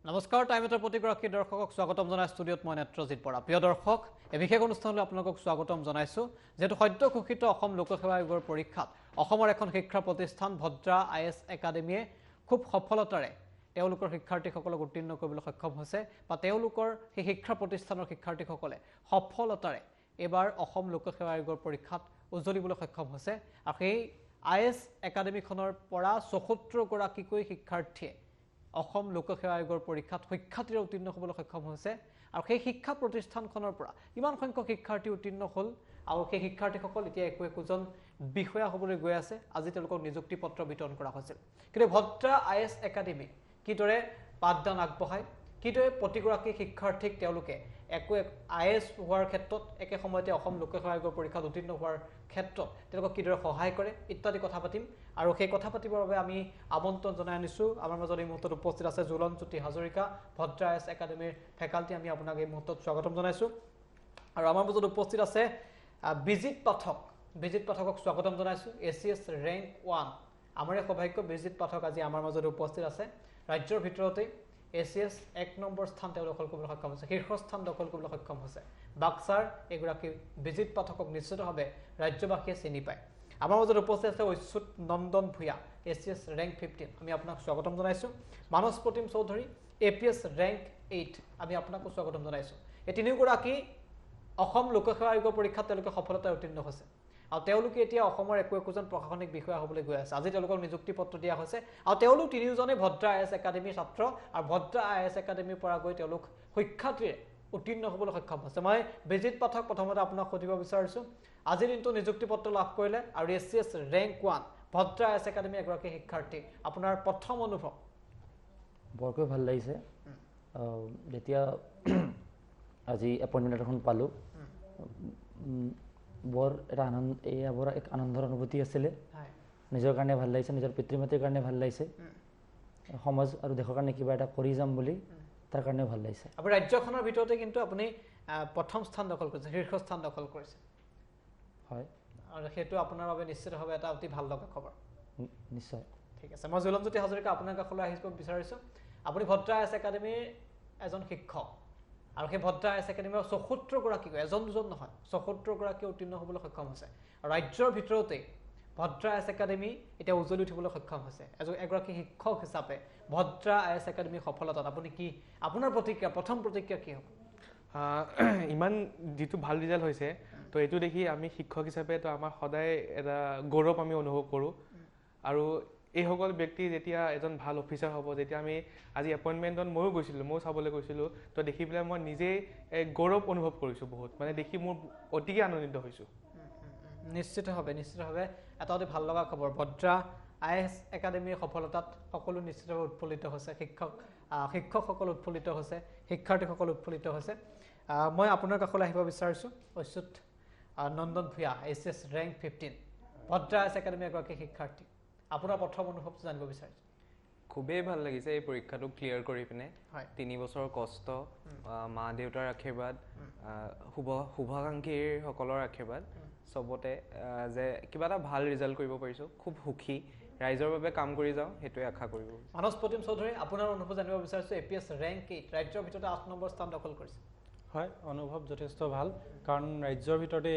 নমস্কাৰ টাইমতৰ প্ৰতিগৰাকী দৰ্শকক স্বাগতম জনাই ষ্টুডিঅত মই নেত্ৰজিত বৰা প্ৰিয় দৰ্শক এই বিশেষ অনুষ্ঠানলৈ আপোনালোকক স্বাগতম জনাইছো যেটো সদ্য ঘোষিত অসম লোকসেৱা আয়োগৰ পৰীক্ষাত অসমৰ এখন শিক্ষা প্ৰতিষ্ঠান ভদ্ৰা আইএছ একাডেমীয়ে খুব সফলতাৰে তেওঁলোকৰ শিক্ষাৰ্থীসকলক উত্তীৰ্ণ কৰিবলৈ সক্ষম হৈছে বা তেওঁলোকৰ সেই শিক্ষা প্ৰতিষ্ঠানৰ শিক্ষাৰ্থীসকলে সফলতাৰে এবাৰ অসম লোকসেৱা আয়োগৰ পৰীক্ষাত উজ্জ্বলিবলৈ সক্ষম হৈছে আৰু সেই আইএছ একাডেমীখনৰ পৰা ৭৪ গৰাকীকৈ শিক্ষাৰ্থীয়ে অসম লোকসেৱা আয়োগৰ পৰীক্ষাত সুখ্যাতিৰে উত্তীৰ্ণ হ'বলৈ সক্ষম হৈছে আৰু সেই শিক্ষা প্ৰতিষ্ঠানখনৰ পৰা ইমান সংখ্যক শিক্ষাৰ্থী উত্তীৰ্ণ হ'ল আৰু সেই শিক্ষাৰ্থীসকল এতিয়া একোজন বিষয়া হ'বলৈ গৈ আছে আজি তেওঁলোকক নিযুক্তি পত্ৰ বিতৰণ কৰা হৈছিল কিন্তু ভদ্ৰা আইএছ একাডেমী কিদৰে পাঠদান আগবঢ়ায় কিদৰে প্ৰতিগৰাকী শিক্ষাৰ্থীক তেওঁলোকে একো আইএছ হোৱাৰ ক্ষেত্ৰত একে সময়তে অসম লোকসেৱা আয়োগৰ পৰীক্ষাত উত্তীৰ্ণ হোৱাৰ ক্ষেত্ৰত তেওঁলোকক কিদৰে সহায় কৰে ইত্যাদি কথা পাতিম আৰু সেই কথা পাতিবৰ বাবে আমি আমন্ত্ৰণ জনাই আনিছো আমাৰ মাজত এই মুহূৰ্তত উপস্থিত আছে জুলনজ্যোতি হাজৰিকা ভদ্ৰা আইএছ একাডেমীৰ ফেকাল্টি আমি আপোনাক এই মুহূৰ্তত স্বাগতম জনাইছো আৰু আমাৰ মাজত উপস্থিত আছে বিজিত পাঠকক স্বাগতম জনাইছো এচিএছ ৰেংক 1 আমাৰ এই সৌভাগ্য বিজিত পাঠক আজি আমাৰ মাজত উপস্থিত আছে ৰাজ্যৰ ভিতৰতে এচিএছ 1 নম্বৰ স্থান তেওঁলোক দখল কৰিবলৈ সক্ষম হৈছে শীৰ্ষস্থান দখল কৰিবলৈ সক্ষম হৈছে বাক্সাৰ এগৰাকী বিজিত পাঠকক নিশ্চিতভাৱে ৰাজ্যবাসীয়ে চিনি পায় আমাৰ মাজত উপস্থিত আছে ঐচ্যুত নন্দন ভূঞা এচিএছ ৰেংক 15 আমি আপোনাক স্বাগতম জনাইছো মানস প্ৰতিম চৌধুৰী এপিএছ ৰেংক 8 আমি আপোনাকো স্বাগতম জনাইছো এই তিনিগৰাকী অসম লোকসেৱা আয়োগৰ পৰীক্ষাত তেওঁলোকে সফলতাৰে উত্তীৰ্ণ হৈছে আৰু তেওঁলোকে এতিয়া অসমৰ একোজন প্ৰশাসনিক বিষয়া হ'বলৈ গৈ আছে আজি তেওঁলোকক নিযুক্তি পত্ৰ দিয়া হৈছে আৰু তেওঁলোক তিনিজনে ভদ্ৰা আইএছ একাডেমীৰ ছাত্ৰ আৰু ভদ্ৰা আইএছ একাডেমীৰ পৰা গৈ তেওঁলোক সুখ্যাতিৰে উত্তীৰ্ণ হ'বলৈ সক্ষম হৈছে মই বিজিত পাঠক প্ৰথমতে আপোনাক সুধিব বিচাৰিছো আজিৰ দিনটো নিযুক্তি পত্ৰ লাভ কৰিলে আৰু এচিএছ ৰেংক 1 ভদ্ৰা আইএছ একাডেমীৰ এগৰাকী শিক্ষাৰ্থী আপোনাৰ প্ৰথম অনুভৱ বৰকৈ ভাল লাগিছে যেতিয়া আজি এপইণ্টমেণ্ট এখন পালোঁ বৰ এটা এক আনন্দৰ অনুভূতি আছিলে নিজৰ কাৰণে ভাল লাগিছে নিজৰ পিতৃ মাতৃৰ কাৰণে ভাল লাগিছে সমাজ আৰু দেশৰ কাৰণে কিবা এটা কৰি যাম বুলি তাৰ কাৰণে ভাল লাগিছে আপুনি ৰাজ্যখনৰ ভিতৰতে কিন্তু আপুনি প্ৰথম স্থান দখল কৰিছে শীৰ্ষস্থান দখল কৰিছে হয় আৰু সেইটো আপোনাৰ বাবে নিশ্চিতভাৱে এটা অতি ভাল লগা খবৰ নিশ্চয় ঠিক আছে মই জুলনজ্যোতি হাজৰিকা আপোনাৰ কাষলৈ আহিব বিচাৰিছো আপুনি ভদ্ৰা আইএছ একাডেমীৰ এজন শিক্ষক আৰু সেই ভদ্ৰা আইএছ একাডেমীৰ ৭৪ গৰাকী এজন দুজন নহয় ৭৪ গৰাকী উত্তীৰ্ণ হ'বলৈ সক্ষম হৈছে ৰাজ্যৰ ভিতৰতে ভদ্ৰা আইএছ একাডেমী এতিয়া উজ্জ্বলি উঠিবলৈ সক্ষম হৈছে এগৰাকী শিক্ষক হিচাপে ভদ্ৰা আইএছ একাডেমীৰ সফলতাত আপুনি কি আপোনাৰ প্ৰতিক্ৰিয়া প্ৰথম প্ৰতিক্ৰিয়া কি হ'ব ইমান যেটো ভাল ৰিজাল্ট হৈছে তো এটো দেখি আমি শিক্ষক হিচাপে তো আমাৰ সদায় এটা গৌৰৱ আমি অনুভৱ কৰোঁ আৰু এই সকল ব্যক্তি যেতিয়া এজন ভাল অফিচাৰ হ'ব যেতিয়া আমি আজি এপইণ্টমেণ্টত ময়ো গৈছিলোঁ ময়ো চাবলৈ গৈছিলোঁ তো দেখি পেলাই মই নিজেই গৌৰৱ অনুভৱ কৰিছোঁ বহুত মানে দেখি মোৰ অতিকে আনন্দিত হৈছোঁ নিশ্চিতভাৱে এটা অতি ভাল লগা খবৰ ভদ্ৰা আইএছ একাডেমীৰ সফলতাত সকলো নিশ্চিতভাৱে উৎফুল্লিত হৈছে শিক্ষকসকল উৎফুল্লিত হৈছে শিক্ষাৰ্থীসকল উৎফুল্লিত হৈছে মই আপোনাৰ কাষলৈ আহিব বিচাৰিছোঁ Achyut Nandan Bhuyan ACS rank 15 Bhadra IAS একাডেমীৰ এগৰাকী শিক্ষাৰ্থী আপোনাৰ প্ৰথম অনুভৱটো জানিব বিচাৰিছোঁ খুবেই ভাল লাগিছে এই পৰীক্ষাটো ক্লিয়াৰ কৰি পিনে 3 বছৰ কষ্ট মা দেউতাৰ আশীৰ্বাদ শুভাকাংক্ষীৰ সকলৰ আশীৰ্বাদ সবতে যে কিবা এটা ভাল ৰিজাল্ট কৰিব পাৰিছো খুব সুখী ৰাইজৰ বাবে কাম কৰি যাওঁ হেতুৱে আশা কৰিব মানস প্ৰতিম চৌধুৰী আপোনাৰ অনুভৱ জানিব বিচাৰিছো এপিএছ ৰেংক 8 ৰাজ্যৰ ভিতৰতে 8 নম্বৰ স্থান দখল কৰিছে হয় অনুভৱ যথেষ্ট ভাল কাৰণ ৰাজ্যৰ ভিতৰতে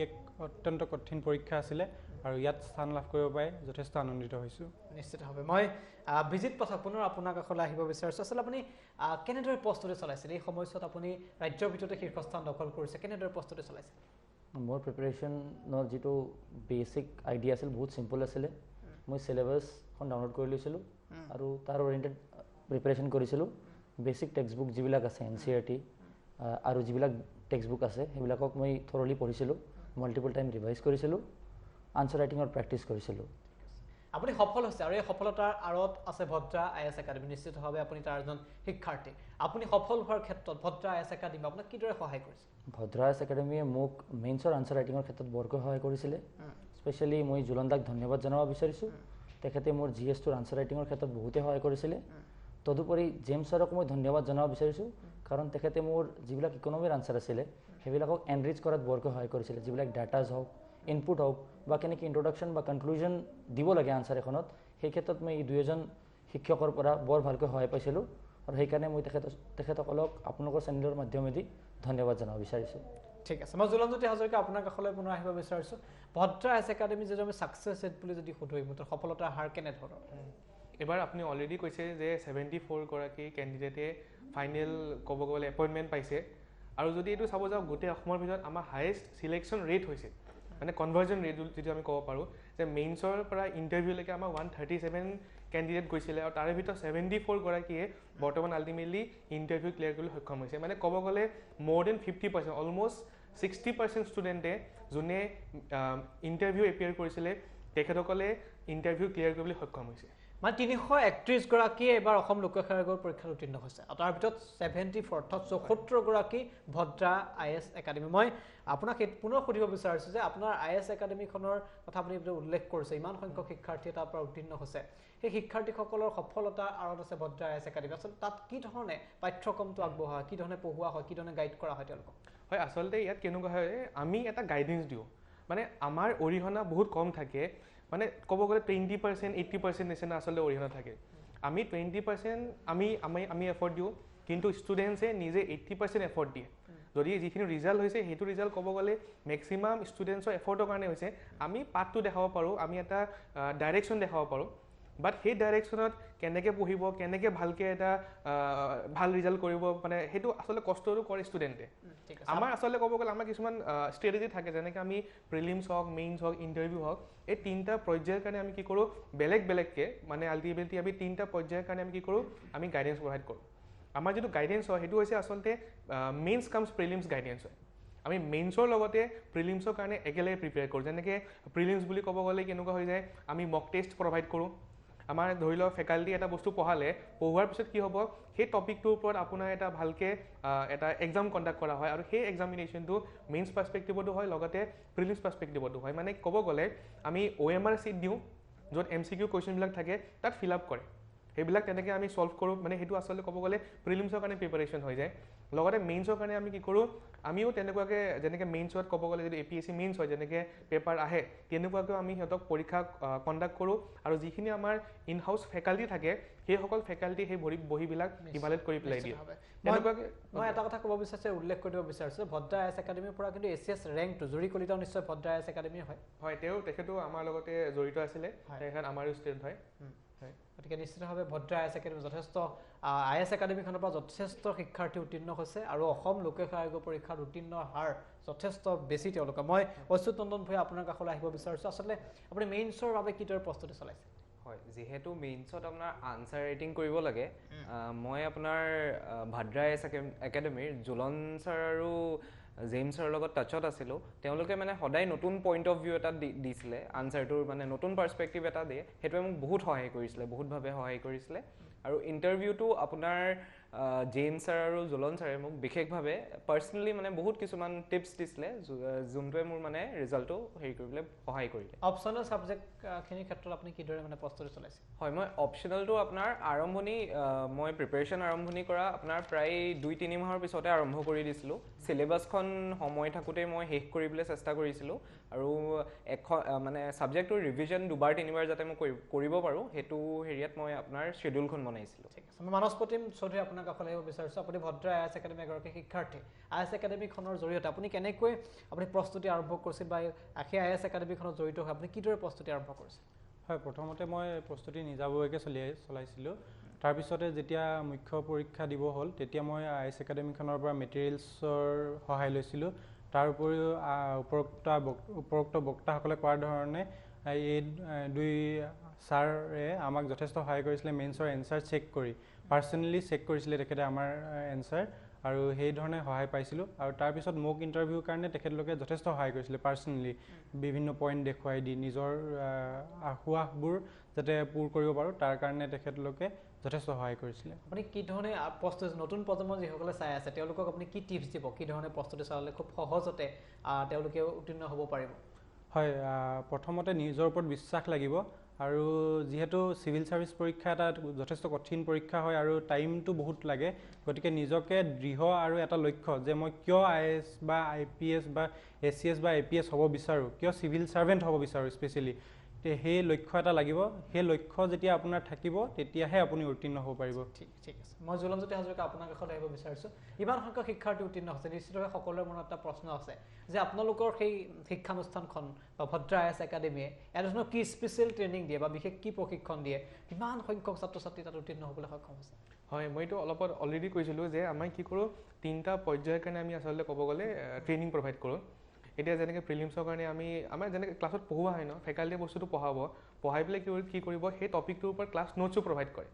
এক অত্যন্ত কঠিন পৰীক্ষা আছিলে আৰু ইয়াত স্থান লাভ কৰিব পাই যথেষ্ট আনন্দিত হৈছো নিশ্চিতভাৱে মই বিজিত পাঠক পুনৰ আপোনাৰ কাষলৈ আহিব বিচাৰিছো আসলে আপুনি কেনেদৰে প্ৰস্তুতি চলাইছিল এই সময়ছোৱাত আপুনি ৰাজ্যৰ ভিতৰতে শীৰ্ষস্থান দখল কৰিছে কেনেদৰে প্ৰস্তুতি চলাইছিল মোৰ প্ৰিপাৰেশ্যনৰ যিটো বেচিক আইডিয়া আছিল বহুত চিম্পল আছিলে মই চিলেবাছখন ডাউনলোড কৰি লৈছিলোঁ আৰু তাৰ অৰিয়েণ্টেড প্ৰিপাৰেশ্যন কৰিছিলোঁ বেচিক টেক্সট বুক যিবিলাক আছে এনচিইআৰটি আৰু যিবিলাক টেক্সট বুক আছে সেইবিলাকক মই থৰলি পঢ়িছিলোঁ মাল্টিপল টাইম ৰিভাইজ কৰিছিলোঁ আনচাৰ ৰাইটিঙৰ প্ৰেক্টিছ কৰিছিলোঁ আপুনি সফল হৈছে আৰু এই সফলতাৰ আঁৰত আছে ভদ্ৰা আইএছ একাডেমী নিশ্চিতভাৱে আপুনি তাৰ এজন শিক্ষাৰ্থী আপুনি সফল হোৱাৰ ক্ষেত্ৰত ভদ্ৰা আইএছ একাডেমী আপোনাক কিদৰে সহায় কৰিছে ভদ্ৰা আইএছ একাডেমীয়ে মোক মেইনছৰ আনচাৰ ৰাইটিঙৰ ক্ষেত্ৰত বৰকৈ সহায় কৰিছিলে স্পেচিয়েলি মই জুলনদাক ধন্যবাদ জনাব বিচাৰিছোঁ তেখেতে মোৰ জিএছটোৰ আনচাৰ ৰাইটিঙৰ ক্ষেত্ৰত বহুতে সহায় কৰিছিলে তদুপৰি জেমছ ছাৰক মই ধন্যবাদ জনাব বিচাৰিছোঁ কাৰণ তেখেতে মোৰ যিবিলাক ইকনমিৰ আনচাৰ আছিলে সেইবিলাকক এনৰিচ কৰাত বৰকৈ সহায় কৰিছিলে যিবিলাক ডাটাজ হওক ইনপুট হওক বা কেনেকৈ ইন্ট্ৰডাকশ্যন বা কনক্লুজন দিব লাগে আনচাৰ এখনত সেই ক্ষেত্ৰত মই এই দুয়োজন শিক্ষকৰ পৰা বৰ ভালকৈ সহায় পাইছিলোঁ আৰু সেইকাৰণে মই তেখেতসকলক আপোনালোকৰ চেনেলৰ মাধ্যমেদি ধন্যবাদ জনাব বিচাৰিছোঁ। ঠিক আছে, মই জুলনজ্যোতি হাজৰিকা আপোনাৰ কাষলৈ পুনৰ আহিব বিচাৰিছোঁ। ভদ্ৰা আইএছ একাডেমি যদি আমি ছাকচেছ ৰেট বুলি যদি সুধো এই মুহূৰ্তত সফলতাৰ হাৰ কেনেধৰণৰ? এবাৰ আপুনি অলৰেডি কৈছে যে 74গৰাকী কেণ্ডিডেটে ফাইনেল ক'ব গ'লে এপইণ্টমেণ্ট পাইছে, আৰু যদি এইটো চাব যাওঁ গোটেই অসমৰ ভিতৰত আমাৰ হায়েষ্ট চিলেকশ্যন ৰেট হৈছে, মানে কনভাৰ্জন ৰেট যিটো আমি ক'ব পাৰোঁ যে মেইনছৰ পৰা ইণ্টাৰভিউলৈকে আমাৰ 137 কেণ্ডিডেট গৈছিলে, আৰু তাৰে ভিতৰত 74গৰাকীয়ে বৰ্তমান আল্টিমেটলি ইণ্টাৰভিউ ক্লিয়াৰ কৰিবলৈ সক্ষম হৈছে। মানে ক'ব গ'লে মোৰ দেন 50%, অলমষ্ট 60% ষ্টুডেণ্টে যোনে ইণ্টাৰভিউ এপিয়াৰ কৰিছিলে তেখেতসকলে ইণ্টাৰভিউ ক্লিয়াৰ কৰিবলৈ সক্ষম হৈছে। মানে 331গৰাকীয়ে এইবাৰ অসম লোকসেৱা আয়োগৰ পৰীক্ষাত উত্তীৰ্ণ হৈছে, আৰু তাৰ ভিতৰত 74 অৰ্থাৎ 74গৰাকী ভদ্ৰা আইএছ একাডেমি। মই আপোনাক পুনৰ সুধিব বিচাৰিছোঁ যে আপোনাৰ আইএছ একাডেমিখনৰ কথা আপুনি উল্লেখ কৰিছে, ইমান সংখ্যক শিক্ষাৰ্থীয়ে তাৰ পৰা উত্তীৰ্ণ হৈছে, সেই শিক্ষাৰ্থীসকলৰ সফলতাৰ আঁৰত আছে ভদ্ৰা আইএছ একাডেমি। আচলতে তাত কি ধৰণে পাঠ্যক্ৰমটো আগবঢ়োৱা হয়, কি ধৰণে পঢ়োৱা হয়, কি ধৰণে গাইড কৰা হয় তেওঁলোকক? হয়, আচলতে ইয়াত কেনেকুৱা হয়, আমি এটা গাইডেঞ্চ দিওঁ, মানে আমাৰ অৰিহণা বহুত কম থাকে, মানে ক'ব গ'লে 20%, 80% নিচিনা আচলতে অৰিহণা থাকে। আমি 20% আমি এফৰ্ট দিওঁ, কিন্তু ষ্টুডেণ্টছে নিজে 80% এফৰ্ট দিয়ে। যদি যিখিনি ৰিজাল্ট হৈছে সেইটো ৰিজাল্ট ক'ব গ'লে মেক্সিমাম ষ্টুডেণ্টছৰ এফৰ্টৰ কাৰণে হৈছে। আমি পাঠটো দেখাব পাৰোঁ, আমি এটা ডাইৰেকশ্যন দেখাব পাৰোঁ, বাট সেই ডাইৰেকশ্যনত কেনেকৈ পঢ়িব, কেনেকৈ ভালকৈ এটা ভাল ৰিজাল্ট কৰিব, মানে সেইটো আচলতে কষ্টটো কৰে ষ্টুডেণ্টে। আমাৰ আচলতে ক'ব গ'লে আমাৰ কিছুমান ষ্ট্ৰেটেজি থাকে, যেনেকৈ আমি প্ৰিলিমছ হওক, মেইনছ হওক, ইণ্টাৰভিউ হওক, এই 3টা পৰ্যায়ৰ কাৰণে আমি কি কৰোঁ বেলেগকৈ, মানে আল্টিমেটলি আমি 3টা পৰ্যায়ৰ কাৰণে আমি কি কৰোঁ আমি গাইডেঞ্চ প্ৰভাইড কৰোঁ। আমাৰ যিটো গাইডেঞ্চ হয় সেইটো হৈছে আচলতে মেইনছ কামছ প্ৰিলিমছ গাইডেঞ্চ হয়। আমি মেইনছৰ লগতে প্ৰিলিমছৰ কাৰণে একেলগে প্ৰিপেয়াৰ কৰোঁ। যেনেকৈ প্ৰিলিমছ বুলি ক'ব গ'লে কেনেকুৱা হৈ যায়, আমি মক টেষ্ট প্ৰভাইড কৰোঁ। আমাৰ ধৰি লওক ফেকাল্টি এটা বস্তু পঢ়োৱাৰ পিছত কি হ'ব, সেই টপিকটোৰ ওপৰত আপোনাৰ এটা ভালকৈ এটা এক্সাম কণ্ডাক্ট কৰা হয়, আৰু সেই এক্সামিনেশ্যনটো মেইনছ পাৰ্চপেক্টিভতো হয়, লগতে প্ৰিলিমছ পাৰ্চপেক্টিভতো হয়। মানে ক'ব গ'লে আমি OMR ছিট দিওঁ, য'ত MCQ কুৱেশ্যনবিলাক থাকে তাত ফিল আপ কৰে, সেইবিলাক তেনেকৈ আমি ছল্ভ কৰোঁ। মানে সেইটো আচলতে ক'ব গ'লে প্ৰিলিমছৰ কাৰণে প্ৰিপাৰেশ্যন হৈ যায়। লগতে মেইনছৰ কাৰণে আমি কি কৰোঁ, আমিও তেনেকুৱাকৈ যেনেকৈ মেইনছত ক'ব গ'লে যদি APSC মেইনছ হয় যেনেকৈ পেপাৰ আহে, তেনেকুৱাকৈ আমি সিহঁতক পৰীক্ষা কণ্ডাক্ট কৰোঁ, আৰু যিখিনি আমাৰ ইন হাউচ ফেকাল্টি থাকে সেইসকল ফেকাল্টি সেই বহীবিলাক ইভালুৱেট কৰি পেলাই দিয়ে। মই এটা কথা ক'ব বিচাৰিছোঁ, উল্লেখ কৰিব বিচাৰিছোঁ, ভদ্ৰা আইএছ একাডেমিৰ পৰা কিন্তু ACS ৰেংকটো জুৰি কলিতাও নিশ্চয় ভদ্ৰা আইএছ একাডেমিৰ হয়। হয়, তেখেতো আমাৰ লগতে জড়িত আছিলে, তেখেত আমাৰো ষ্টুডেণ্ট হয়। গতিকে নিশ্চিতভাৱে ভদ্ৰা আইএছ একাডেমি যথেষ্ট আইএছ একাডেমিখনৰ পৰা যথেষ্ট শিক্ষাৰ্থী উত্তীৰ্ণ হৈছে, আৰু অসম লোকসেৱা আয়োগৰ পৰীক্ষাত উত্তীৰ্ণৰ হাৰ যথেষ্ট বেছি তেওঁলোকৰ। মই অচ্যুত নন্দন ভূঞা আপোনাৰ কাষলৈ আহিব বিচাৰিছোঁ। আচলতে আপুনি মেইনছৰ বাবে কিদৰে প্ৰস্তুতি চলাইছে? হয়, যিহেতু মেইনছত আপোনাৰ আনচাৰ ৰাইটিং কৰিব লাগে, মই আপোনাৰ ভদ্ৰা আইএছ একাডেমিৰ জুলন ছাৰ আৰু জেমছ ছাৰৰ লগত টাচত আছিলোঁ। তেওঁলোকে মানে সদায় নতুন পইণ্ট অফ ভিউ এটা দিছিলে, আনচাৰটোৰ মানে নতুন পাৰ্চপেক্টিভ এটা দিয়ে, সেইটোৱে মোক বহুত সহায় কৰিছিলে, বহুতভাৱে সহায় কৰিছিলে। আৰু ইণ্টাৰভিউটো আপোনাৰ জেমছ ছাৰ আৰু জুলন ছাৰে মোক বিশেষভাৱে পাৰ্চনেলি মানে বহুত কিছুমান টিপছ দিছিলে, যোনটোৱে মোৰ মানে ৰিজাল্টটো হেৰি কৰিবলৈ সহায় কৰিলে। অপশ্যনেল ছাবজেক্টখিনিৰ ক্ষেত্ৰত আপুনি কিদৰে মানে প্ৰস্তুতি চলাইছে? হয়, মই অপশ্যনেলটো আপোনাৰ মই প্ৰিপেৰেশ্যন আৰম্ভণি কৰা আপোনাৰ প্ৰায় 2-3 মাহৰ পিছতে আৰম্ভ কৰি দিছিলোঁ। চিলেবাছখন সময় থাকোঁতেই মই শেষ কৰিবলৈ চেষ্টা কৰিছিলোঁ, আৰু মানে ছাবজেক্টটোৰ ৰিভিজন 2-3বাৰ যাতে মই কৰিব পাৰোঁ, সেইটো হেৰিয়াত মই আপোনাৰ শ্বেডিউলখন বনাইছিলোঁ। ঠিক আছে, মই মানস প্ৰতিম চৌধুৰী আপোনাৰ কাষলৈ আহিব বিচাৰিছোঁ। আপুনি ভদ্ৰা আইএছ একাডেমি এগৰাকী শিক্ষাৰ্থী, আইএছ একাডেমিখনৰ জৰিয়তে আপুনি কেনেকৈ আপুনি প্ৰস্তুতি আৰম্ভ কৰিছিল, বা সেই আইএছ একাডেমিখনত জড়িত হৈ আপুনি কিদৰে প্ৰস্তুতি আৰম্ভ কৰিছিল? হয়, প্ৰথমতে মই প্ৰস্তুতি নিজাববীয়াকৈ চলাইছিলোঁ। তাৰপিছতে যেতিয়া মুখ্য পৰীক্ষা দিব হ'ল, তেতিয়া মই আইএছ একাডেমিখনৰ পৰা মেটেৰিয়েলছৰ সহায় লৈছিলোঁ। তাৰ উপৰিও উপৰোক্ত বক্তাসকলে কোৱাৰ ধৰণে এই 2 ছাৰে আমাক যথেষ্ট সহায় কৰিছিলে মেইনছৰ এনচাৰ চেক কৰি, পাৰ্চনেলি চেক কৰিছিলে তেখেতে আমাৰ এনচাৰ, আৰু সেইধৰণে সহায় পাইছিলোঁ। আৰু তাৰপিছত মোক ইণ্টাৰভিউৰ কাৰণে তেখেতলোকে যথেষ্ট সহায় কৰিছিলে, পাৰ্চনেলি বিভিন্ন পইণ্ট দেখুৱাই দি নিজৰ আশুৱাহবোৰ যাতে পূৰ কৰিব পাৰোঁ তাৰ কাৰণে তেখেতলোকে যথেষ্ট সহায় কৰিছিলে। আপুনি কি ধৰণে প্ৰস্তুতি, নতুন প্ৰজন্মৰ যিসকলে চাই আছে তেওঁলোকক আপুনি কি টিপছ দিব, কি ধৰণে প্ৰস্তুতি চলালে খুব সহজতে তেওঁলোকে উত্তীৰ্ণ হ'ব পাৰিব? হয়, প্ৰথমতে নিজৰ ওপৰত বিশ্বাস লাগিব, আৰু যিহেতু চিভিল ছাৰ্ভিচ পৰীক্ষা এটা যথেষ্ট কঠিন পৰীক্ষা হয় আৰু টাইমটো বহুত লাগে, গতিকে নিজকে দৃঢ় আৰু এটা লক্ষ্য যে মই কিয় IAS বা IPS বা ACS বা APS হ'ব বিচাৰোঁ, কিয় চিভিল ছাৰ্ভেণ্ট হ'ব বিচাৰোঁ, স্পেচিয়েলি সেই লক্ষ্য এটা লাগিব, সেই লক্ষ্য যেতিয়া আপোনাৰ থাকিব তেতিয়াহে আপুনি উত্তীৰ্ণ হ'ব পাৰিব। ঠিক আছে, মই জুলনজ্যোতি হাজৰিকা আপোনাৰ কাষত আহিব বিচাৰিছোঁ। ইমান সংখ্যক শিক্ষাৰ্থী উত্তীৰ্ণ হৈছে, নিশ্চিতভাৱে সকলোৰে মনত এটা প্ৰশ্ন আছে যে আপোনালোকৰ সেই শিক্ষানুষ্ঠানখন বা ভদ্ৰা IAS একাডেমীয়ে এনেধৰণৰ কি স্পেচিয়েল ট্ৰেইনিং দিয়ে বা বিশেষ কি প্ৰশিক্ষণ দিয়ে, কিমান সংখ্যক ছাত্ৰ ছাত্ৰী তাত উত্তীৰ্ণ হ'বলৈ সক্ষম হৈছে? হয়, মইতো অলপত অলৰেডি কৈছিলোঁ যে আমি কি কৰোঁ, 3টা পৰ্যায়ৰ কাৰণে আমি আচলতে ক'ব গ'লে ট্ৰেইনিং প্ৰভাইড কৰোঁ। এতিয়া যেনেকৈ প্ৰিলিমছৰ কাৰণে আমাৰ যেনেকৈ ক্লাছত পঢ়োৱা হয় ন, ফেকাল্টিয়ে বস্তুটো পঢ়াই পেলাই কি কৰিব, সেই টপিকটোৰ ওপৰত ক্লাছ নোটছো প্ৰভাইড কৰে।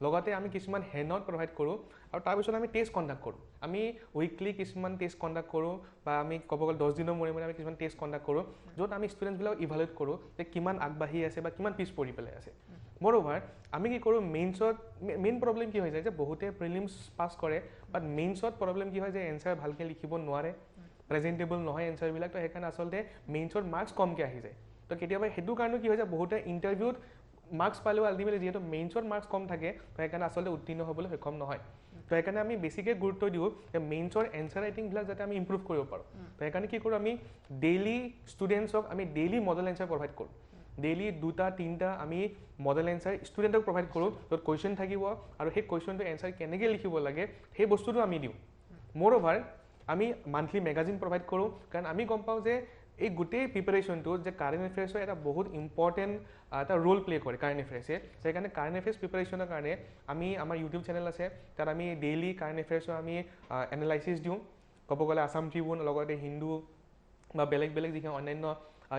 লগতে আমি কিছুমান হেণ্ড-আউট প্ৰভাইড কৰোঁ আৰু তাৰপিছত আমি টেষ্ট কণ্ডাক্ট কৰোঁ। আমি উইকলি কিছুমান টেষ্ট কণ্ডাক্ট কৰোঁ বা আমি ক'ব গ'লে 10 দিনৰ মূৰে মূৰে আমি কিছুমান টেষ্ট কণ্ডাক্ট কৰোঁ, য'ত আমি ষ্টুডেণ্টছবিলাকক ইভালুৱেট কৰোঁ যে কিমান আগবাঢ়ি আছে বা কিমান পিছ পৰি পেলাই আছে। মোৰঅভাৰ আমি কি কৰোঁ, মেইন প্ৰব্লেম কি হৈ যায় যে বহুতে প্ৰিলিমছ পাছ কৰে, বাট মেইনছত প্ৰব্লেম কি হয় যে এনচাৰ ভালকৈ লিখিব নোৱাৰে, প্ৰেজেণ্টেবল নহয় এনচাৰবিলাক, তো সেইকাৰণে আচলতে মেইনছত মাৰ্কছ কমকৈ আহি যায়। তো কেতিয়াবা সেইটো কাৰণে কি হৈ যায়, বহুতে ইণ্টাৰভিউত মাৰ্কছ পালেও আল্টিমেটলি যিহেতু মেইনছত মাৰ্কছ কম থাকে, তো সেইকাৰণে আচলতে উত্তীৰ্ণ হ'বলৈ সক্ষম নহয়। তো সেইকাৰণে আমি বেছিকৈ গুৰুত্ব দিওঁ যে মেইনছৰ এনচাৰ ৰাইটিংবিলাক যাতে আমি ইম্প্ৰুভ কৰিব পাৰোঁ। তো সেইকাৰণে কি কৰোঁ, আমি ডেইলি ষ্টুডেণ্টছক আমি ডেইলি মডেল এনচাৰ প্ৰভাইড কৰোঁ। ডেইলি 2-3টা আমি মডেল এনচাৰ ষ্টুডেণ্টক প্ৰভাইড কৰোঁ, য'ত কুৱেশ্যন থাকিব আৰু সেই কুৱেশ্যনটো এনচাৰ কেনেকৈ লিখিব লাগে সেই বস্তুটো আমি দিওঁ। মোৰঅভাৰ আমি মান্থলি মেগাজিন প্ৰভাইড কৰোঁ, কাৰণ আমি গম পাওঁ যে এই গোটেই প্ৰিপাৰেশ্যনটো যে কাৰেণ্ট এফেয়াৰ্ছৰ এটা বহুত ইম্পৰ্টেণ্ট এটা ৰোল প্লে কৰে কাৰেণ্ট এফেয়াৰ্ছে। সেইকাৰণে কাৰেণ্ট এফেয়াৰ্ছ প্ৰিপাৰেশ্যনৰ কাৰণে আমাৰ ইউটিউব চেনেল আছে, তাত আমি ডেইলি কাৰেণ্ট এফেয়াৰ্ছৰ আমি এনালাইচিছ দিওঁ। ক'ব গ'লে আছাম ট্ৰিবিউন, লগতে হিন্দু বা বেলেগ যিখিনি অন্যান্য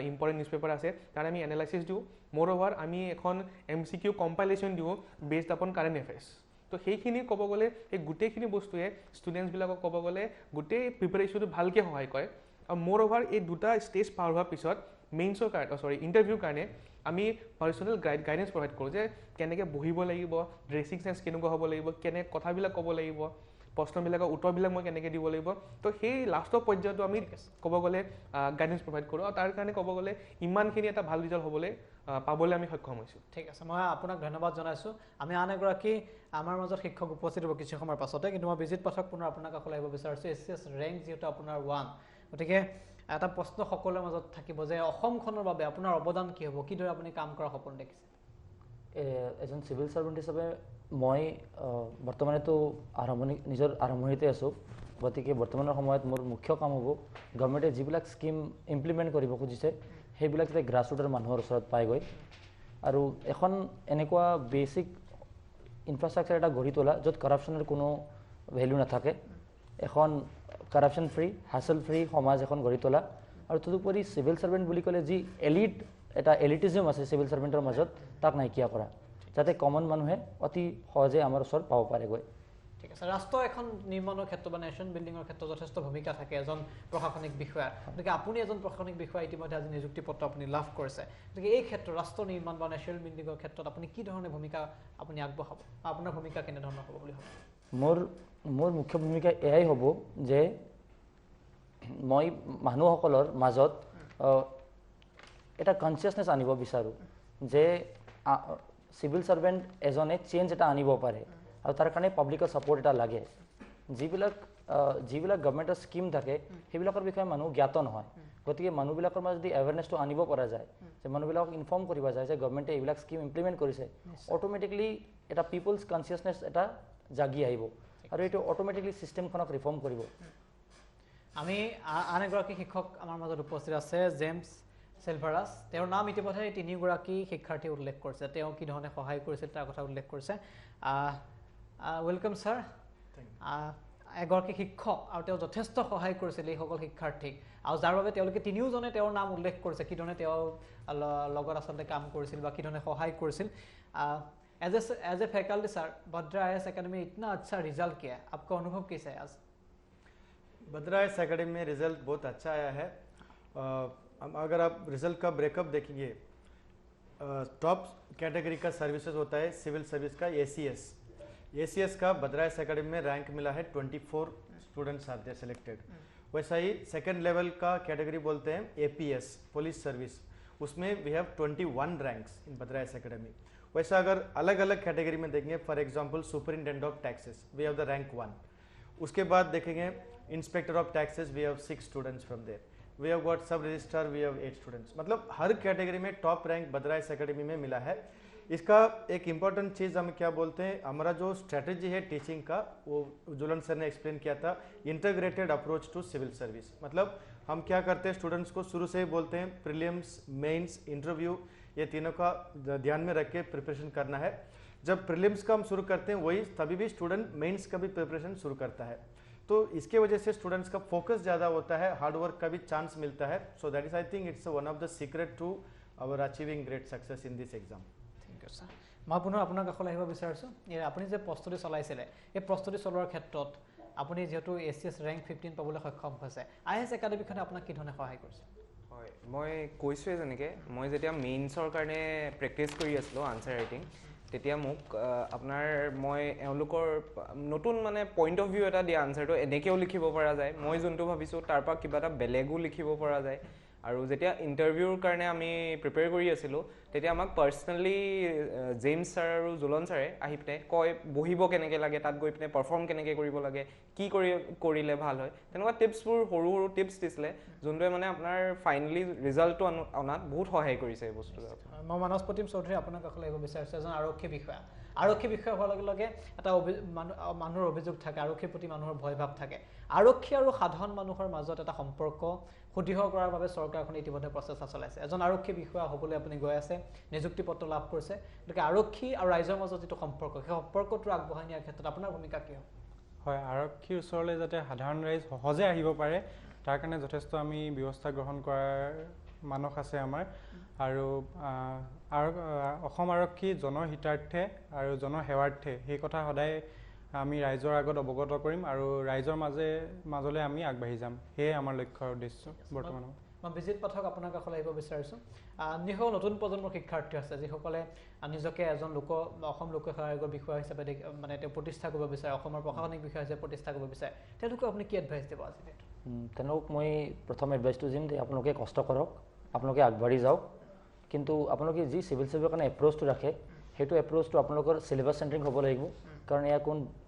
ইম্পৰ্টেণ্ট নিউজ পেপাৰ আছে তাত আমি এনালাইচিছ দিওঁ। মোৰঅভাৰ আমি এখন MCQ কম্পাইলেশ্যন দিওঁ বেছড আপন কাৰেণ্ট এফেয়াৰ্ছ। তো সেইখিনি ক'ব গ'লে এই গোটেইখিনি বস্তুৱে ষ্টুডেণ্টছবিলাকক ক'ব গ'লে গোটেই প্ৰিপাৰেশ্যনটো ভালকৈ সহায় কৰে। আৰু মোৰঅভাৰ এই 2টা ষ্টেজ পাৰ হোৱাৰ পিছত ইণ্টাৰভিউৰ কাৰণে আমি পাৰ্চনেল গাইডেঞ্চ প্ৰভাইড কৰোঁ যে কেনেকৈ বহিব লাগিব, ড্ৰেছিং চেন্স কেনেকুৱা হ'ব লাগিব, কেনেকৈ কথাবিলাক ক'ব লাগিব, প্ৰশ্নবিলাকৰ উত্তৰবিলাক মই কেনেকৈ দিব লাগিব। তো সেই লাষ্টৰ পৰ্যায়টো আমি ক'ব গ'লে গাইডেঞ্চ প্ৰভাইড কৰোঁ, আৰু তাৰ কাৰণে ক'ব গ'লে ইমানখিনি এটা ভাল ৰিজাল্ট পাবলৈ আমি সক্ষম হৈছোঁ। ঠিক আছে, মই আপোনাক ধন্যবাদ জনাইছোঁ। আমি আন এগৰাকী আমাৰ মাজত শিক্ষক উপস্থিত হ'ব কিছু সময়ৰ পাছতে, কিন্তু মই বিজিত পাঠক পুনৰ আপোনাৰ কাষলৈ আহিব বিচাৰিছোঁ। SCS ৰেংক যিহেতু আপোনাৰ 1, গতিকে এটা প্ৰশ্ন সকলোৰে মাজত থাকিব যে অসমখনৰ বাবে আপোনাৰ অৱদান কি হ'ব, কিদৰে আপুনি কাম কৰাৰ সপোন দেখিছে? এজন চিভিল ছাৰ্ভেণ্ট হিচাপে মই বৰ্তমানেতো নিজৰ আৰম্ভণিতে আছোঁ, গতিকে বৰ্তমানৰ সময়ত মোৰ মুখ্য কাম হ'ব গভৰ্ণমেণ্টে যিবিলাক স্কিম ইমপ্লিমেণ্ট কৰিব খুজিছে সেইবিলাক যাতে গ্ৰাছৰুটৰ মানুহৰ ওচৰত পায়গৈ, আৰু এখন এনেকুৱা বেচিক ইনফ্ৰাষ্ট্ৰাকচাৰ এটা গঢ়ি তোলা য'ত কাৰাপশ্যনৰ কোনো ভেলু নাথাকে, এখন কাৰাপশ্যন ফ্ৰী, হাছল ফ্ৰী সমাজ এখন গঢ়ি তোলা, আৰু তদুপৰি চিভিল ছাৰ্ভেণ্ট বুলি ক'লে যি এটা এলিটিজম আছে চিভিল ছাৰ্ভেণ্টৰ মাজত তাক নাইকিয়া কৰা, যাতে কমন মানুহে অতি সহজে আমাৰ ওচৰত পাব পাৰেগৈ। ঠিক আছে, ৰাষ্ট্ৰ এখন নিৰ্মাণৰ ক্ষেত্ৰত বা নেশ্যন বিল্ডিঙৰ ক্ষেত্ৰত যথেষ্ট ভূমিকা থাকে এজন প্ৰশাসনিক বিষয়াৰ। গতিকে আপুনি এজন প্ৰশাসনিক বিষয়া, ইতিমধ্যে আজি নিযুক্তি পত্ৰ আপুনি লাভ কৰিছে, গতিকে এই ক্ষেত্ৰত ৰাষ্ট্ৰ নিৰ্মাণ বা নেশ্যনেল বিল্ডিঙৰ ক্ষেত্ৰত আপুনি কি ধৰণৰ ভূমিকা আপুনি আগবঢ়াব, আপোনাৰ ভূমিকা কেনেধৰণৰ হ'ব বুলি ভাবে? মোৰ মুখ্য ভূমিকা এয়াই হ'ব যে মই মানুহসকলৰ মাজত এটা কনচিয়াছনেছ আনিব বিচাৰোঁ যে চিভিল ছাৰ্ভেণ্ট এজনে চেঞ্জ এটা আনিব পাৰে, আৰু তাৰ কাৰণে পাব্লিকৰ ছাপোৰ্ট এটা লাগে। যিবিলাক গভৰ্ণমেণ্টৰ স্কিম থাকে সেইবিলাকৰ বিষয়ে মানুহ জ্ঞাত নহয়, গতিকে মানুহবিলাকৰ মাজত যদি এৱেৰনেছটো আনিব পৰা যায়, যে মানুহবিলাকক ইনফৰ্ম কৰিব যায় যে গভৰ্ণমেণ্টে এইবিলাক স্কিম ইমপ্লিমেণ্ট কৰিছে, অট'মেটিকলি এটা পিপলছ কনচিয়াছনেছ এটা জাগি আহিব, আৰু এইটো অট'মেটিকলি ছিষ্টেমখনক ৰিফৰ্ম কৰিব। আমি আন এগৰাকী শিক্ষক আমাৰ মাজত উপস্থিত আছে, জেমছ চেলভাৰাছ। তেওঁৰ নাম ইতিমধ্যে 3গৰাকী শিক্ষাৰ্থীয়ে উল্লেখ কৰিছে, তেওঁ কি ধৰণে সহায় কৰিছিল তাৰ কথা উল্লেখ কৰিছে। Welcome sir. এগৰাকী শিক্ষক আৰু তেওঁ যথেষ্ট সহায় কৰিছিল এইসকল শিক্ষাৰ্থীক, আৰু যাৰ বাবে তেওঁলোকে 3জনে তেওঁৰ নাম উল্লেখ কৰিছে, কি ধৰণে তেওঁ লগত আচলতে কাম কৰিছিল বা কি ধৰণে সহায় কৰিছিল। As a faculty sir, Bhadra IAS academy में इतना अच्छा रिजल्ट किया है, आपका अनुभव कैसा है आज? भद्रा IAS एकेडमी में रिजल्ट बहुत अच्छा आया है। अगर आप रिजल्ट का ब्रेकअप देखेंगे, टॉप कैटेगरी का सर्विसेज होता है सिविल सर्विस का ACS का भद्रा IAS एकेडमी में रैंक मिला है 24 स्टूडेंट्स आर देयर सिलेक्टेड। वैसा ही सेकंड लेवल का कैटेगरी बोलते हैं APS पुलिस सर्विस, उसमें we have 21 ranks in Bhadra IAS academy. वैसा अगर अलग अलग कैटेगरी में देखेंगे, for example superintendent of taxes we have the rank 1। उसके बाद देखेंगे inspector of taxes we have 6 students from there. We have got sub registrar, we have 8 students. मतलब हर कैटेगरी में टॉप रैंक बद्राइस एकेडमी में मिला है। इसका एक इम्पॉर्टेंट चीज़ हम क्या बोलते हैं, हमारा जो स्ट्रेटजी है टीचिंग का, वो जुलन सर ने एक्सप्लेन किया था, integrated approach to civil service. मतलब हम क्या करते हैं, स्टूडेंट्स को शुरू से ही बोलते हैं प्रीलिम्स, मेंस, इंटरव्यू, ये तीनों का ध्यान में रख के प्रिपरेशन करना है। जब प्रीलिम्स का हम शुरू करते हैं वही तभी भी स्टूडेंट मेंस का भी प्रिपरेशन शुरू करता है। तो इसके वजह से स्टूडेंट्स का फोकस ज़्यादा होता है, हार्डवर्क का भी चांस मिलता है। So that is I think it's one of the secret to our achieving great success in this exam. ঠিক আছে, মই পুনৰ আপোনাৰ কাষলৈ আহিব বিচাৰিছোঁ। আপুনি যে প্ৰস্তুতি চলাইছিলে, এই প্ৰস্তুতি চলোৱাৰ ক্ষেত্ৰত আপুনি যিহেতু ACS ৰেংক 15 পাবলৈ সক্ষম হৈছে, IAS একাডেমীখনে আপোনাক কি ধৰণে সহায় কৰিছে? হয়, মই কৈছোঁৱে যেনেকৈ মই যেতিয়া মেইনছৰ কাৰণে প্ৰেক্টিছ কৰি আছিলোঁ আনচাৰ ৰাইটিং, তেতিয়া মোক আপোনাৰ মই এওঁলোকৰ নতুন মানে পইণ্ট অফ ভিউ এটা দিয়া, আনচাৰটো এনেকৈও লিখিব পৰা যায়, মই যোনটো ভাবিছোঁ তাৰ পৰা কিবা এটা বেলেগো লিখিব পৰা যায়। আৰু যেতিয়া ইণ্টাৰভিউৰ কাৰণে আমি প্ৰিপেয়াৰ কৰি আছিলোঁ, তেতিয়া আমাক পাৰ্চনেলি জেমছ ছাৰ আৰু জুলন ছাৰে আহি পিনে কয় বহিব কেনেকৈ লাগে, তাত গৈ পিনে পাৰফৰ্ম কেনেকৈ কৰিব লাগে, কি কৰিলে ভাল হয়, তেনেকুৱা টিপছবোৰ সৰু সৰু টিপছ দিছিলে, যোনটোৱে মানে আপোনাৰ ফাইনেলি ৰিজাল্টটো অনাত বহুত সহায় কৰিছে এই বস্তুটো। মই মানস প্ৰতিম চৌধুৰী আপোনাৰ কাষলৈ আহিব বিচাৰিছোঁ। এজন আৰক্ষী বিষয়া, আৰক্ষী বিষয়া হোৱাৰ লগে লগে এটা মানুহৰ অভিযোগ থাকে, আৰক্ষীৰ প্ৰতি মানুহৰ ভয় ভাৱ থাকে। আৰক্ষী আৰু সাধাৰণ মানুহৰ মাজত এটা সম্পৰ্ক সুদৃঢ় কৰাৰ বাবে চৰকাৰখনে ইতিমধ্যে প্ৰচেষ্টা চলাইছে। এজন আৰক্ষী বিষয়া হ'বলৈ আপুনি গৈ আছে, নিযুক্তি পত্ৰ লাভ কৰিছে, গতিকে আৰক্ষী আৰু ৰাইজৰ মাজত যিটো সম্পৰ্ক, সেই সম্পৰ্কটো আগবঢ়াই নিয়াৰ ক্ষেত্ৰত আপোনাৰ ভূমিকা কি হ'ব? হয়, আৰক্ষীৰ ওচৰলৈ যাতে সাধাৰণ ৰাইজ সহজে আহিব পাৰে তাৰ কাৰণে যথেষ্ট আমি ব্যৱস্থা গ্ৰহণ কৰাৰ মানস আছে আমাৰ। আৰু অসম আৰক্ষী জনহিতাৰ্থে আৰু জনসেৱাৰ্থে, সেই কথা সদায় আমি ৰাইজৰ আগত অৱগত কৰিম আৰু ৰাইজৰ মাজলৈ আমি আগবাঢ়ি যাম। সেয়ে আমাৰ লক্ষ্য আৰু উদ্দেশ্য বৰ্তমান। মই বিজিত পাঠক আপোনাৰ কাষলৈ আহিব বিচাৰিছোঁ। যিসকল নতুন প্ৰজন্মৰ শিক্ষাৰ্থী আছে, যিসকলে নিজকে এজন অসম লোকসেৱা আয়োগৰ বিষয়া হিচাপে মানে তেওঁ প্ৰতিষ্ঠা কৰিব বিচাৰে, অসমৰ প্ৰশাসনিক বিষয়া হিচাপে প্ৰতিষ্ঠা কৰিব বিচাৰে, তেওঁলোকক আপুনি কি এডভাইচ দিব আজি? তেওঁলোকক মই প্ৰথম এডভাইচটো দিম যে আপোনালোকে কষ্ট কৰক, আপোনালোকে আগবাঢ়ি যাওক, কিন্তু আপোনালোকে যি চিভিল চাৰ্ভিচৰ কাৰণে এপ্ৰ'চটো ৰাখে, সেইটো এপ্ৰ'চটো আপোনালোকৰ চিলেবাছ চেণ্টাৰিং হ'ব লাগিব, কাৰণ এয়া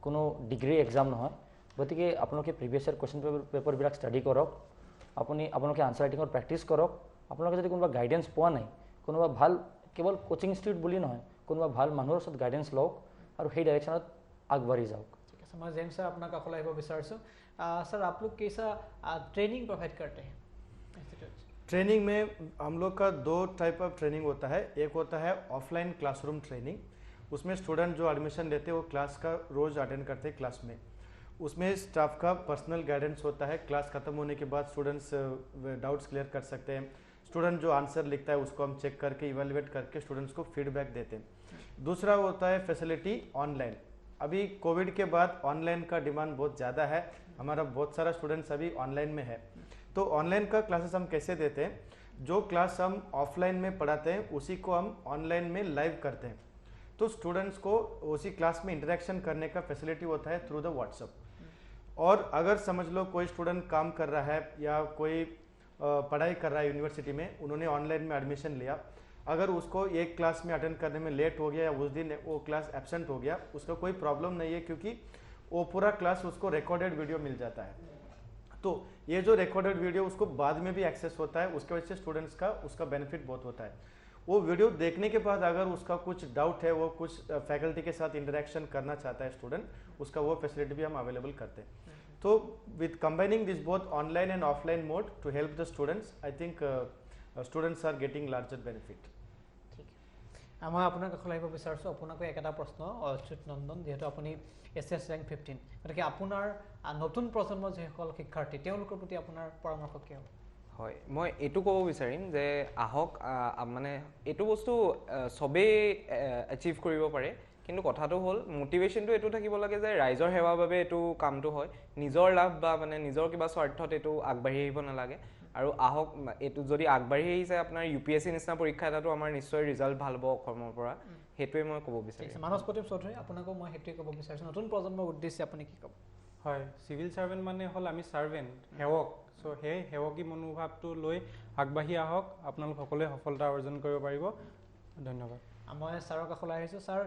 কোনো ডিগ্ৰী এক্সাম নহয়। গতিকে আপোনালোকে প্ৰিভিয়াছ ইয়াৰ কুৱেশ্যন পেপাৰবিলাক ষ্টাডি কৰক, আপোনালোকে আনচাৰ ৰাইটিঙত প্ৰেক্টিছ কৰক। আপোনালোকে যদি কোনোবা গাইডেঞ্চ পোৱা নাই, কোনোবা ভাল কেৱল কোচিং ইনষ্টিটিউট বুলি নহয়, কোনোবা ভাল মানুহৰ ওচৰত গাইডেঞ্চ লওক আৰু সেই ডাইৰেকশ্যনত আগবাঢ়ি যাওক। ঠিক আছে, মই জেমছ ছাৰ আপোনাৰ কাষলৈ আহিব বিচাৰিছোঁ। सर आप लोग कैसा ट्रेनिंग प्रोवाइड करते हैं? ट्रेनिंग में हम लोग का 2 टाइप ऑफ ट्रेनिंग होता है। एक होता है ऑफलाइन क्लासरूम ट्रेनिंग, उसमें स्टूडेंट जो एडमिशन लेते हैं वो क्लास का रोज़ अटेंड करते हैं क्लास में। उसमें स्टाफ का पर्सनल गाइडेंस होता है, क्लास ख़त्म होने के बाद स्टूडेंट्स डाउट्स क्लियर कर सकते हैं। स्टूडेंट जो आंसर लिखता है उसको हम चेक करके इवेलुएट करके स्टूडेंट्स को फीडबैक देते हैं। दूसरा होता है फैसिलिटी ऑनलाइन। अभी कोविड के बाद ऑनलाइन का डिमांड बहुत ज़्यादा है, हमारा बहुत सारा स्टूडेंट्स अभी ऑनलाइन में है। तो ऑनलाइन का क्लासेस हम कैसे देते हैं, जो क्लास हम ऑफलाइन में पढ़ाते हैं उसी को हम ऑनलाइन में लाइव करते हैं। तो स्टूडेंट्स को उसी क्लास में इंटरेक्शन करने का फैसिलिटी होता है थ्रू द व्हाट्सअप। और अगर समझ लो कोई स्टूडेंट काम कर रहा है या कोई पढ़ाई कर रहा है यूनिवर्सिटी में, उन्होंने ऑनलाइन में एडमिशन लिया, अगर उसको एक क्लास में अटेंड करने में लेट हो गया या उस दिन वो क्लास एब्सेंट हो गया, उसका कोई प्रॉब्लम नहीं है, क्योंकि वो पूरा क्लास उसको रिकॉर्डेड वीडियो मिल जाता है। तो ये जो रिकॉर्डेड वीडियो उसको बाद में भी एक्सेस होता है, उसके वजह से स्टूडेंट्स का उसका बेनिफिट बहुत होता है। वो वीडियो देखने के बाद अगर उसका कुछ डाउट है, वो कुछ फैकल्टी के साथ इंटरेक्शन करना चाहता है स्टूडेंट, उसका वो फैसिलिटी भी हम अवेलेबल करते हैं। तो with combining this both online and offline mode to help the students, I think students are getting larger benefit. মই আপোনাৰ কাষলৈ আহিব বিচাৰিছোঁ। আপোনাকো একেটা প্ৰশ্ন, অচ্যুত নন্দন, যিহেতু আপুনি ACS ৰেংক 15, গতিকে আপোনাৰ নতুন প্ৰজন্মৰ যিসকল শিক্ষাৰ্থী তেওঁলোকৰ প্ৰতি আপোনাৰ পৰামৰ্শ কি হ'ব? হয়, মই এইটো ক'ব বিচাৰিম যে আহক, মানে এইটো বস্তু চবেই এচিভ কৰিব পাৰে, কিন্তু কথাটো হ'ল মটিভেশ্যনটো এইটো থাকিব লাগে যে ৰাইজৰ সেৱাৰ বাবে এইটো কামটো হয়, নিজৰ লাভ বা মানে নিজৰ কিবা স্বাৰ্থত এইটো আগবাঢ়ি আহিব নালাগে। আৰু আহক, এইটো যদি আগবাঢ়ি আহিছে আপোনাৰ UPSC নিচিনা পৰীক্ষা এটাতো আমাৰ নিশ্চয় ৰিজাল্ট ভাল হ'ব অসমৰ পৰা, সেইটোৱে মই ক'ব বিচাৰিছোঁ। মানস প্ৰতিম চৌধুৰী, আপোনাকো মই সেইটোৱে ক'ব বিচাৰিছোঁ, নতুন প্ৰজন্মৰ উদ্দেশ্যে আপুনি কি ক'ব? হয়, চিভিল ছাৰ্ভেণ্ট মানে হ'ল আমি ছাৰ্ভেণ্ট, সেৱক। চ' সেই সেৱকী মনোভাৱটো লৈ আগবাঢ়ি আহক, আপোনালোক সকলোৱে সফলতা অৰ্জন কৰিব পাৰিব। ধন্যবাদ। मैं सर काखला सर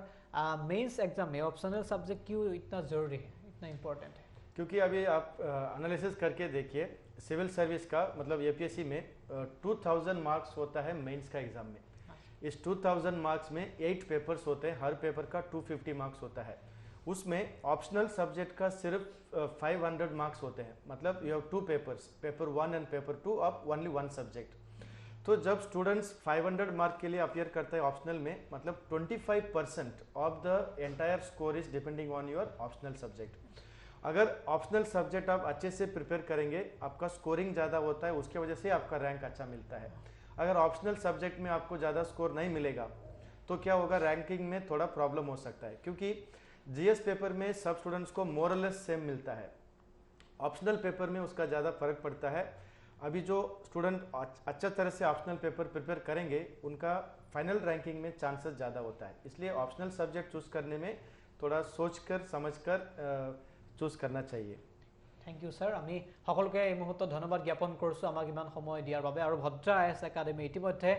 मेंस एग्जाम में ऑप्शनल सब्जेक्ट क्यों इतना ज़रूरी है, इतना इम्पोर्टेंट है? क्योंकि अभी आप एनालिसिस करके देखिए सिविल सर्विस का मतलब यूपीएससी में 2000 मार्क्स होता है मेंस का एग्जाम में। इस 2000 मार्क्स में 8 पेपर्स होते हैं, हर पेपर का 250 मार्क्स होता है। उसमें ऑप्शनल सब्जेक्ट का सिर्फ 500 मार्क्स होते हैं, मतलब you have 2 papers, paper 1 and paper 2 of only 1 subject. तो जब स्टूडेंट्स 500 मार्क के लिए अपियर करते हैं ऑप्शनल में, मतलब 25% of the entire score is depending on your optional subject. अगर ऑप्शनल सब्जेक्ट आप अच्छे से प्रिपेयर करेंगे, आपका स्कोरिंग ज़्यादा होता है, उसके वजह से आपका रैंक अच्छा मिलता है। अगर ऑप्शनल सब्जेक्ट में आपको ज़्यादा स्कोर नहीं मिलेगा तो क्या होगा, रैंकिंग में थोड़ा प्रॉब्लम हो सकता है, क्योंकि जीएस पेपर में सब स्टूडेंट्स को मोरलेस सेम मिलता है, ऑप्शनल पेपर में उसका ज़्यादा फर्क पड़ता है। अभी जो स्टूडेंट अच्छा तरह से ऑप्शनल पेपर प्रिपेयर करेंगे उनका फाइनल रैंकिंग में चांसेस ज़्यादा होता है, इसलिए ऑप्शनल सब्जेक्ट चूज़ करने में थोड़ा सोचकर समझकर चूज़ करना चाहिए। Thank you sir. आमी সকলোকে এই মুহূৰ্তত ধন্যবাদ জ্ঞাপন কৰিছোঁ আমাক ইমান সময় দিয়াৰ বাবে। আৰু ভদ্ৰা আইএছ একাডেমি ইতিমধ্যে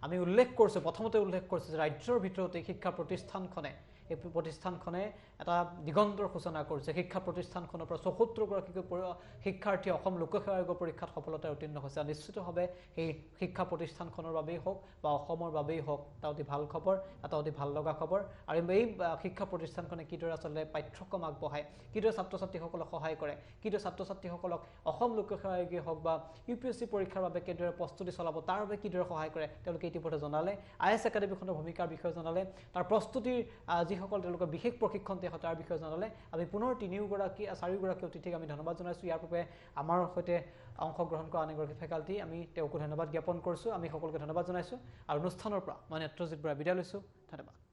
আমি উল্লেখ কৰিছোঁ, প্ৰথমতে উল্লেখ কৰিছোঁ যে ৰাজ্যৰ ভিতৰতে শিক্ষা প্ৰতিষ্ঠানখনে এই প্ৰতিষ্ঠানখনে এটা দিগন্তৰ সূচনা কৰিছে। শিক্ষা প্ৰতিষ্ঠানখনৰ পৰা ৭৪গৰাকীকৈ শিক্ষাৰ্থী অসম লোকসেৱা আয়োগৰ পৰীক্ষাত সফলতাৰে উত্তীৰ্ণ হৈছে। নিশ্চিতভাৱে এই শিক্ষা প্ৰতিষ্ঠানখনৰ বাবেই হওক বা অসমৰ বাবেই হওক এটা অতি ভাল খবৰ, এটা অতি ভাল লগা খবৰ। আৰু এই শিক্ষা প্ৰতিষ্ঠানখনে কিদৰে আচলতে পাঠ্যক্ৰম আগবঢ়ায়, কিদৰে ছাত্ৰ ছাত্ৰীসকলক সহায় কৰে, কিদৰে ছাত্ৰ ছাত্ৰীসকলক অসম লোকসেৱা আয়োগেই হওক বা ইউপিএছচি পৰীক্ষাৰ বাবে কিদৰে প্ৰস্তুতি চলাব তাৰ বাবে কিদৰে সহায় কৰে তেওঁলোকে ইতিমধ্যে জনালে। আইএছ একাডেমিখনৰ ভূমিকাৰ বিষয়ে জনালে, তাৰ প্ৰস্তুতিৰ যিসকল তেওঁলোকৰ বিশেষ প্ৰশিক্ষণ দিয়া হয় তাৰ বিষয়ে জনালে। আমি পুনৰ 4গৰাকী অতিথিক আমি ধন্যবাদ জনাইছোঁ। ইয়াৰ বাবে আমাৰ সৈতে অংশগ্ৰহণ কৰা আন এগৰাকী ফেকাল্টি, আমি তেওঁকো ধন্যবাদ জ্ঞাপন কৰিছোঁ। আমি সকলোকে ধন্যবাদ জনাইছোঁ আৰু অনুষ্ঠানৰ পৰা মই নেত্ৰজিৎ বৰা বিদায় লৈছোঁ। ধন্যবাদ।